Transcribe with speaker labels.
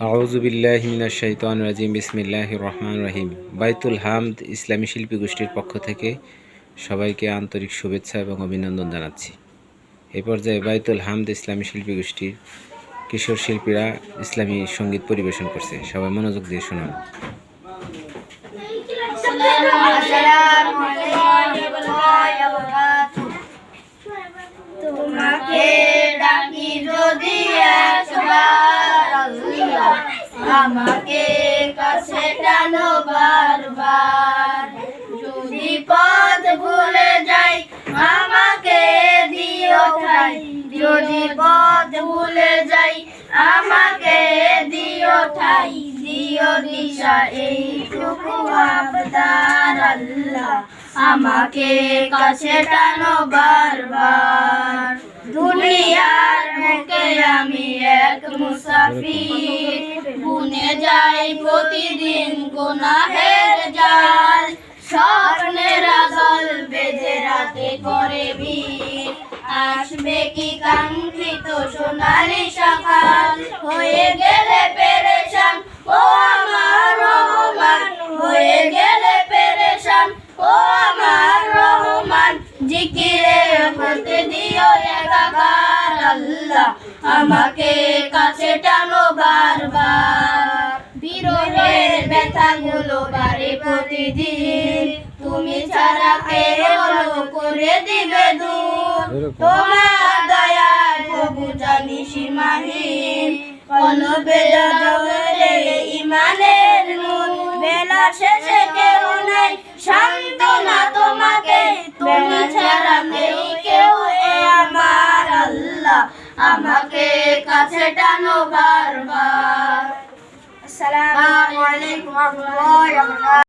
Speaker 1: আউযু বিল্লাহি মিনাশ শাইতানির রাজিম বিসমিল্লাহির রহমানির রহিম। বাইতুল হামদ ইসলামী শিল্পী গোষ্ঠীর পক্ষ থেকে সবাইকে আন্তরিক শুভেচ্ছা এবং অভিনন্দন জানাচ্ছি। এই পর্যায়ে বাইতুল হামদ ইসলামী শিল্পী গোষ্ঠীর কিশোর শিল্পীরা ইসলামী সঙ্গীত পরিবেশন করছে। সবাই মনোযোগ দিয়ে শুনুন।
Speaker 2: তোমাকে ডাকি যদি একবার আল্লাহ, আমাকে কাছে টানো বারবার। যদি পথ ভুলে যাই আমাকে দিও ঠাই, যদি পথ ভুলে যাই আমাকে দিও ঠাই, দিও দিশা এইটুকু আবদার আল্লাহ, আমাকে কাছে টানো বারবার। দুনিয়ার বুকে আমি এক মুসাফির, বুনে যাই প্রতিদিন গুনাহের জাল। স্বপ্নের আঁচল বেঁধে রাতে করে ভিড়, আসবে কি কাঙ্ক্ষিত সোনালি সকাল। হয়ে গেলে পেরেশান ও আমার রহমান, হয়ে গেলে পেরেশান ও আমার রহমান। জিকিরে হতে দিও একাকার আল্লাহ, আমাকে কাছে টানো বারবার। বিরহের ব্যথাগুলো বাড়ে প্রতিদিন, তুমি ছাড়া কে হলো করে দিবে দূর। তোমার দয়ার প্রভু জানি সীমাহীন, কলবে জ্বলে ইমানের নূর। বেলা শেষে কেউ নাই সান্ত্বনা তোমাকে, তুমি ছাড়া নেই কেউ এ আমার আল্লাহ, আমাকে কাছে টানো বারবার। আসসালামু আলাইকুম ওয়া রাহমাতুল্লাহি ওয়া বারাকাতুহু।